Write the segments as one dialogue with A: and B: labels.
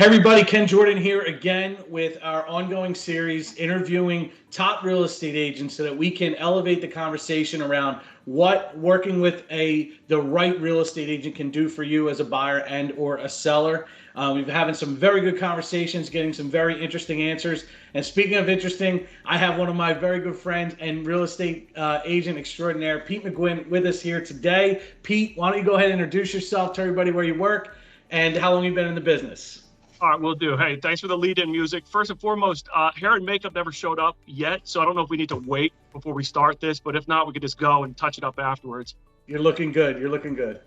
A: Hey everybody, Ken Jordan here again with our ongoing series interviewing top real estate agents so that we can elevate the conversation around what working with the right real estate agent can do for you as a buyer and or a seller. We've been having some very good conversations, getting some very interesting answers. And speaking of interesting, I have one of my very good friends and real estate agent extraordinaire, Pete McGuinn, with us here today. Pete, why don't you go ahead and introduce yourself, tell everybody where you work and how long you've been in the business.
B: All right, we'll do. Hey, thanks for the lead-in music. First and foremost, hair and makeup never showed up yet, so I don't know if we need to wait before we start this, but if not, we could just go and touch it up afterwards.
A: You're looking good. You're looking good.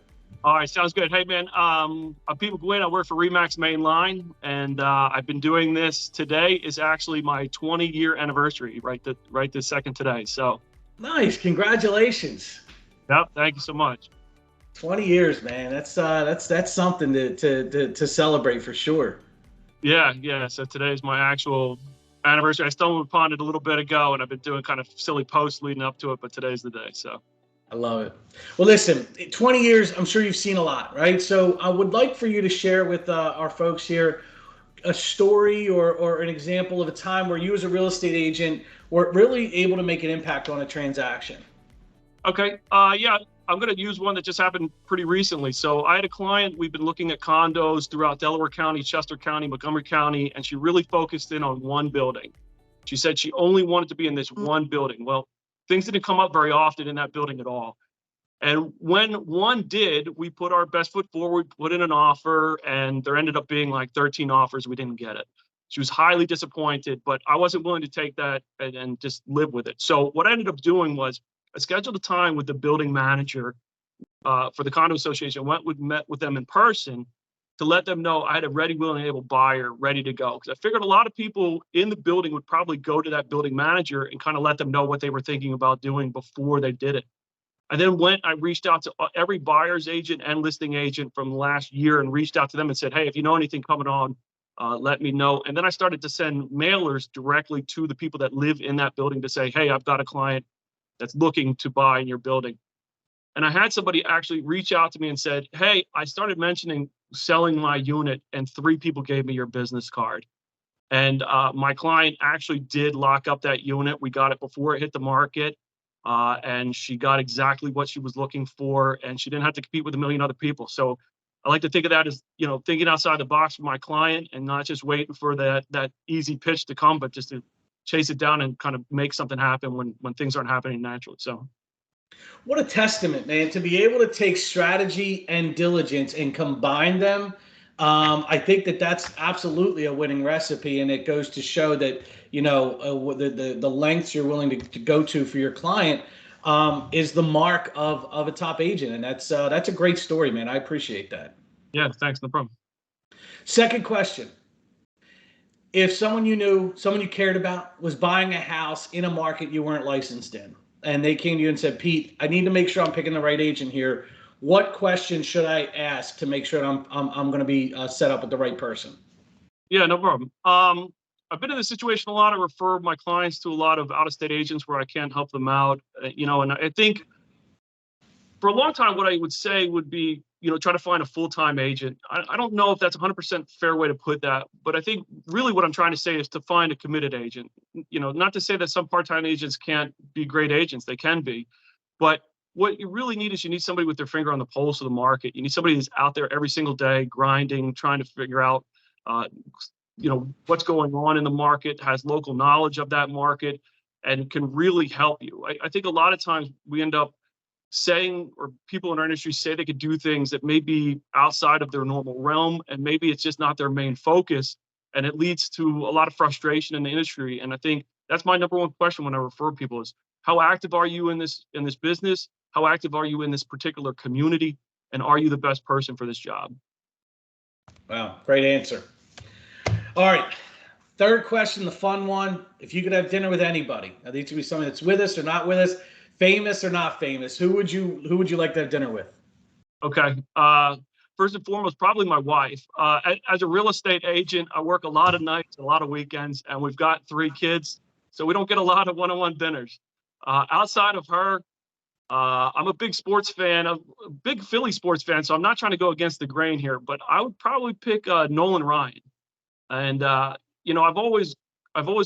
B: All right, sounds good. Hey, man, I'm Pete McGuinn. I work for REMAX Main Line, and I've been doing this. Today is actually my 20-year anniversary, right this second today. So
A: nice. Congratulations.
B: Yep, thank you so much.
A: 20 years, man. That's something to celebrate for sure.
B: Yeah. So today is my actual anniversary. I stumbled upon it a little bit ago, and I've been doing kind of silly posts leading up to it, but today's the day. So
A: I love it. Well, listen, 20 years, I'm sure you've seen a lot, right? So I would like for you to share with our folks here a story or an example of a time where you as a real estate agent were really able to make an impact on a transaction.
B: Okay. Yeah. I'm going to use one that just happened pretty recently. So I had a client, we've been looking at condos throughout Delaware County, Chester County, Montgomery County, and she really focused in on one building. She said she only wanted to be in this one building. Well, things didn't come up very often in that building at all. And when one did, we put our best foot forward, put in an offer, and there ended up being like 13 offers. We didn't get it. She was highly disappointed, but I wasn't willing to take that and just live with it. So what I ended up doing was I scheduled a time with the building manager for the condo association. Met with them in person to let them know I had a ready, willing, able buyer ready to go. Because I figured a lot of people in the building would probably go to that building manager and kind of let them know what they were thinking about doing before they did it. I then I reached out to every buyer's agent and listing agent from last year and reached out to them and said, hey, if you know anything coming on, let me know. And then I started to send mailers directly to the people that live in that building to say, hey, I've got a client that's looking to buy in your building. And I had somebody actually reach out to me and said, hey, I started mentioning selling my unit and 3 people gave me your business card. And my client actually did lock up that unit. We got it before it hit the market. And she got exactly what she was looking for, and she didn't have to compete with a million other people. So I like to think of that as, thinking outside the box for my client and not just waiting for that easy pitch to come, but just to chase it down and kind of make something happen when things aren't happening naturally. So
A: what a testament, man, to be able to take strategy and diligence and combine them. I think that's absolutely a winning recipe, and it goes to show that the lengths you're willing to go to for your client is the mark of a top agent, and that's a great story, man. I appreciate that.
B: Yeah, thanks. No problem.
A: Second question. If someone you knew, someone you cared about was buying a house in a market you weren't licensed in, and they came to you and said, Pete, I need to make sure I'm picking the right agent here. What questions should I ask to make sure that I'm going to be set up with the right person?
B: Yeah, no problem. I've been in this situation a lot. I refer my clients to a lot of out-of-state agents where I can't help them out, and I think for a long time, what I would say would be, try to find a full-time agent. I don't know if that's 100% fair way to put that, but I think really what I'm trying to say is to find a committed agent. Not to say that some part-time agents can't be great agents. They can be, but what you really need is you need somebody with their finger on the pulse of the market. You need somebody who's out there every single day, grinding, trying to figure out, what's going on in the market, has local knowledge of that market, and can really help you. I think a lot of times we end up saying, or people in our industry say they could do things that may be outside of their normal realm, and maybe it's just not their main focus, and it leads to a lot of frustration in the industry. And I think that's my number one question when I refer people is, how active are you in this business? How active are you in this particular community? And are you the best person for this job?
A: Wow, great answer. All right, third question, the fun one. If you could have dinner with anybody, now these could be somebody that's with us or not with us, famous or not famous, who would you like to have dinner with?
B: Okay. First and foremost, probably my wife. As a real estate agent, I work a lot of nights, a lot of weekends, and we've got 3 kids, so we don't get a lot of one-on-one dinners. Outside of her, I'm a big sports fan, a big Philly sports fan, so I'm not trying to go against the grain here, but I would probably pick Nolan Ryan. And I've always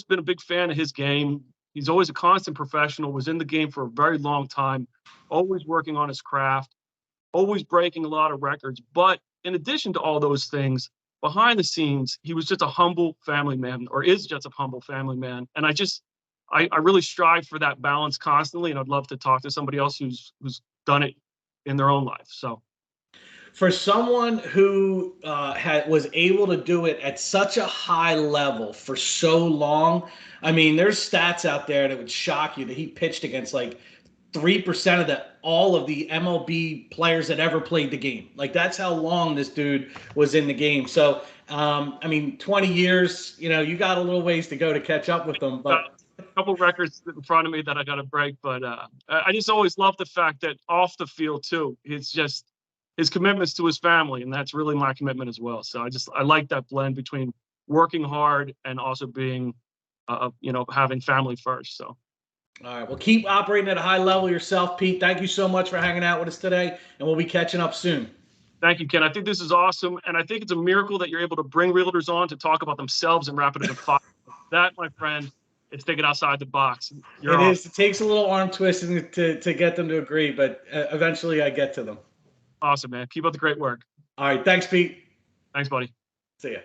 B: been a big fan of his game. He's always a constant professional, was in the game for a very long time, always working on his craft, always breaking a lot of records. But in addition to all those things, behind the scenes, he was just a humble family man, or is just a humble family man. And I really strive for that balance constantly, and I'd love to talk to somebody else who's done it in their own life. So
A: For someone who was able to do it at such a high level for so long, I mean, there's stats out there that would shock you that he pitched against like 3% of all of the MLB players that ever played the game. Like, that's how long this dude was in the game. So, I mean, 20 years, you got a little ways to go to catch up with them, but
B: a couple records in front of me that I got to break. But I just always love the fact that off the field too, it's just his commitments to his family, and that's really my commitment as well. So I like that blend between working hard and also being, having family first. So.
A: All right. Well, keep operating at a high level yourself, Pete. Thank you so much for hanging out with us today, and we'll be catching up soon.
B: Thank you, Ken. I think this is awesome, and I think it's a miracle that you're able to bring realtors on to talk about themselves and wrap it into 5. That, my friend, is thinking outside the box.
A: It is. It takes a little arm twisting to get them to agree, but eventually I get to them.
B: Awesome, man. Keep up the great work.
A: All right. Thanks, Pete.
B: Thanks, buddy.
A: See ya.